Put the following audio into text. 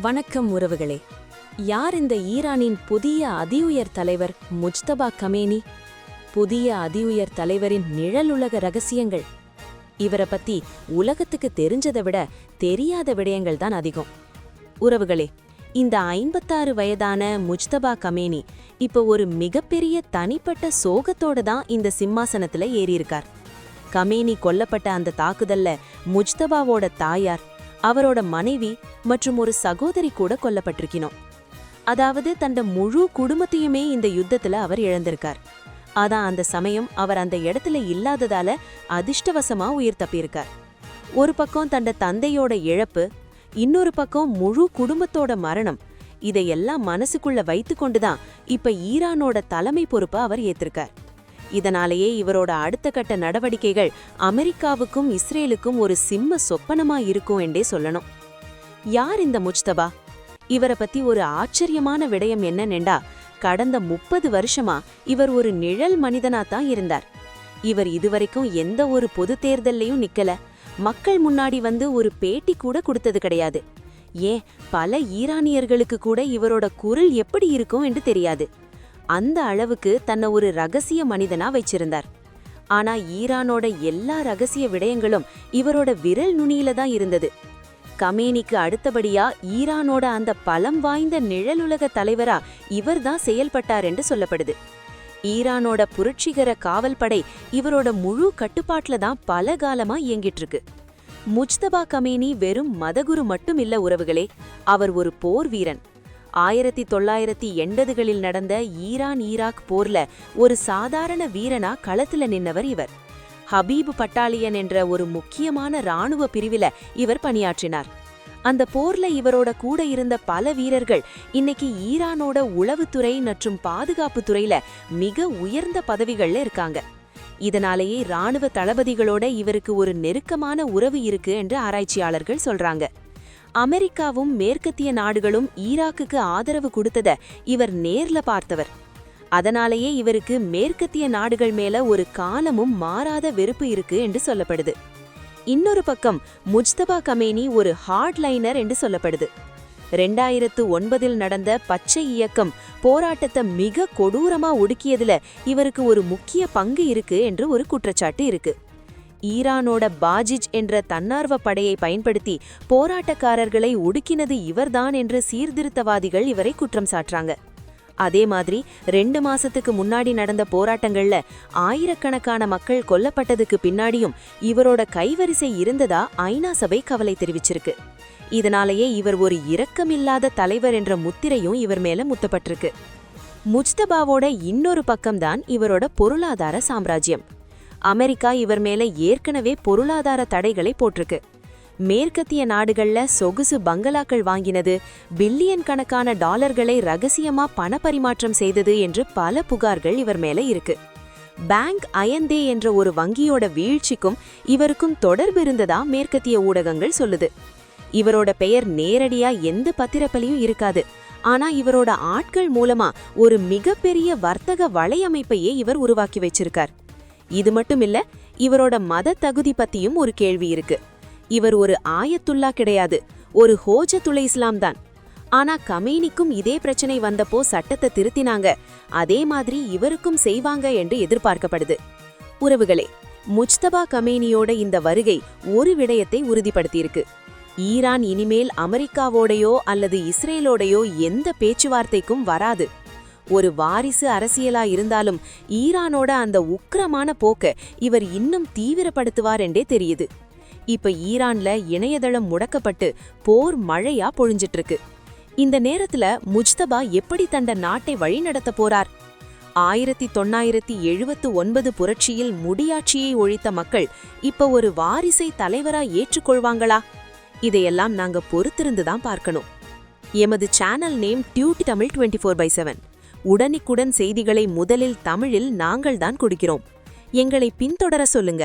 வணக்கம் உறவுகளே. யார் இந்த ஈரானின் புதிய அதிஉயர் தலைவர் முஜ்தபா கமேனி? புதிய அதிஉயர் தலைவரின் நிழலுலக ரகசியங்கள். இவரை பத்தி உலகத்துக்கு தெரிஞ்சதை விட தெரியாத விடயங்கள் தான் அதிகம். உறவுகளே, இந்த 56 வயதான முஜ்தபா கமேனி இப்போ ஒரு மிகப்பெரிய தனிப்பட்ட சோகத்தோட தான் இந்த சிம்மாசனத்துல ஏறியிருக்கார். கமேனி கொல்லப்பட்ட அந்த தாக்குதல்ல முஜ்தபாவோட தாயார், அவரோட மனைவி மற்றும் ஒரு சகோதரி கூட கொல்லப்பட்டிருக்கணும். அதாவது தண்ட முழு குடும்பத்தையுமே இந்த யுத்தத்துல அவர் இழந்திருக்கார். அதான் அந்த சமயம் அவர் அந்த இடத்துல இல்லாததால அதிர்ஷ்டவசமா உயிர் தப்பியிருக்கார். ஒரு பக்கம் தண்ட தந்தையோட இழப்பு, இன்னொரு பக்கம் முழு குடும்பத்தோட மரணம். இதையெல்லாம் மனசுக்குள்ள வைத்துக்கொண்டுதான் இப்ப ஈரானோட தலைமை பொறுப்பை அவர் ஏத்திருக்கார். இதனாலேயே இவரோட அடுத்த கட்ட நடவடிக்கைகள் அமெரிக்காவுக்கும் இஸ்ரேலுக்கும் ஒரு சிம்ம சொப்பனமா இருக்கும் என்றே சொல்லணும். யார் இந்த முஜ்தபா? இவரை பத்தி ஒரு ஆச்சரியமான விடயம் என்னென்னா, கடந்த 30 வருஷமா இவர் ஒரு நிழல் மனிதனாத்தான் இருந்தார். இவர் இதுவரைக்கும் எந்த ஒரு பொது தேர்தல்லையும் நிக்கல, மக்கள் முன்னாடி வந்து ஒரு பேட்டி கூட கொடுத்தது கிடையாது. ஏன், பல ஈரானியர்களுக்கு கூட இவரோட குரல் எப்படி இருக்கும் என்று தெரியாது. அந்த அளவுக்கு தன்னை ஒரு ரகசிய மனிதனா வச்சிருந்தார். ஆனா ஈரானோட எல்லா ரகசிய விடயங்களும் இவரோட விரல் நுனியில தான் இருந்தது. கமேனிக்கு அடுத்தபடியா ஈரானோட அந்த பலம் வாய்ந்த நிழலுலக தலைவரா இவர்தான் செயல்பட்டார் என்று சொல்லப்படுது. ஈரானோட புரட்சிகர காவல்படை இவரோட முழு கட்டுப்பாட்டுல தான் பல காலமா இயங்கிட்டு இருக்கு. முஜ்தபா கமேனி வெறும் மதகுரு மட்டும் இல்ல உறவுகளே, அவர் ஒரு போர் வீரன். 1980களில் நடந்த ஈரான்-ஈராக் போர்ல ஒரு சாதாரண வீரனா களத்துல நின்னவர் இவர். ஹபீப் பட்டாலியன் என்ற ஒரு முக்கியமான இராணுவ பிரிவில இவர் பணியாற்றினார். அந்த போர்ல இவரோட கூட இருந்த பல வீரர்கள் இன்னைக்கு ஈரானோட உளவுத்துறை மற்றும் பாதுகாப்பு துறையில மிக உயர்ந்த பதவிகள்ல இருக்காங்க. இதனாலேயே இராணுவ தளபதிகளோட இவருக்கு ஒரு நெருக்கமான உறவு இருக்கு என்று ஆராய்ச்சியாளர்கள் சொல்றாங்க. அமெரிக்காவும் மேற்கத்திய நாடுகளும் ஈராக்குக்கு ஆதரவு கொடுத்தத இவர் நேர்ல பார்த்தவர். அதனாலேயே இவருக்கு மேற்கத்திய நாடுகள் மேல ஒரு காலமும் மாறாத வெறுப்பு இருக்கு என்று சொல்லப்படுது. இன்னொரு பக்கம் முஜ்தபா கமேனி ஒரு ஹார்ட்லைனர் என்று சொல்லப்படுது. 2009 நடந்த பச்சை இயக்கம் போராட்டத்தை மிக கொடூரமா ஒடுக்கியதுல இவருக்கு ஒரு முக்கிய பங்கு இருக்கு என்று ஒரு குற்றச்சாட்டு இருக்கு. ஈரானோட பாஜிஜ் என்ற தன்னார்வ படையை பயன்படுத்தி போராட்டக்காரர்களை ஒடுக்கினது இவர்தான் என்று சீர்திருத்தவாதிகள் இவரை குற்றம் சாட்டுறாங்க. அதே மாதிரி 2 மாசத்துக்கு முன்னாடி நடந்த போராட்டங்கள்ல ஆயிரக்கணக்கான மக்கள் கொல்லப்பட்டதுக்கு பின்னாடியும் இவரோட கைவரிசை இருந்ததா ஐநா சபை கவலை தெரிவிச்சிருக்கு. இதனாலேயே இவர் ஒரு இரக்கமில்லாத தலைவர் என்ற முத்திரையும் இவர் மேல முத்தப்பட்டிருக்கு. முஜ்தபாவோட இன்னொரு பக்கம்தான் இவரோட பொருளாதார சாம்ராஜ்யம். அமெரிக்கா இவர் மேல ஏற்கனவே பொருளாதார தடைகளை போட்டிருக்கு. மேற்கத்திய நாடுகள்ல சொகுசு பங்களாக்கள் வாங்கினது, பில்லியன் கணக்கான டாலர்களை ரகசியமா பணப்பரிமாற்றம் செய்தது என்று பல புகார்கள் இவர் மேல இருக்கு. பேங்க் அயந்தே என்ற ஒரு வங்கியோட வீழ்ச்சிக்கும் இவருக்கும் தொடர்பு இருந்ததா மேற்கத்திய ஊடகங்கள் சொல்லுது. இவரோட பெயர் நேரடியா எந்த பத்திரப்பலியும் இருக்காது. ஆனா இவரோட ஆட்கள் மூலமா ஒரு மிகப்பெரிய வர்த்தக வலையமைப்பையே இவர் உருவாக்கி வச்சிருக்கார். இது மட்டும் இல்ல, இவரோட மத தகுதி பத்தியும் ஒரு கேள்வி இருக்கு. இவர் ஒரு ஆயத்துல்லா கிடையாது, ஒரு ஹோஜத்துல் இஸ்லாம் தான். ஆனா கமேனிக்கும் இதே பிரச்சனை வந்தப்போ சட்டத்தை திருத்தினாங்க. அதே மாதிரி இவருக்கும் செய்வாங்க என்று எதிர்பார்க்கப்படுது. உறவுகளே, முஜ்தபா கமேனியோட இந்த வருகை ஒரு விடயத்தை உறுதிப்படுத்தியிருக்கு. ஈரான் இனிமேல் அமெரிக்காவோடையோ அல்லது இஸ்ரேலோடையோ எந்த பேச்சுவார்த்தைக்கும் வராது. ஒரு வாரிசு அரசியலா இருந்தாலும் ஈரானோட அந்த உக்கிரமான போக்க இவர் இன்னும் தீவிரப்படுத்துவார் என்றே தெரியுது. இப்ப ஈரான்ல இணையதளம் முடக்கப்பட்டு போர் மழையா பொழிஞ்சிட்டு இருக்கு. இந்த நேரத்துல முஜ்தபா எப்படி தண்ட நாட்டை வழிநடத்த போறார்? 1979 புரட்சியில் முடியாட்சியை ஒழித்த மக்கள் இப்ப ஒரு வாரிசை தலைவரா ஏற்றுக்கொள்வாங்களா? இதையெல்லாம் நாங்க பொறுத்திருந்துதான் பார்க்கணும். எமது சேனல் நேம் டியூட்டி தமிழ் 24/7. உடனுக்குடன் செய்திகளை முதலில் தமிழில் நாங்கள்தான் கொடுக்கிறோம். எங்களை பின்தொடர சொல்லுங்க.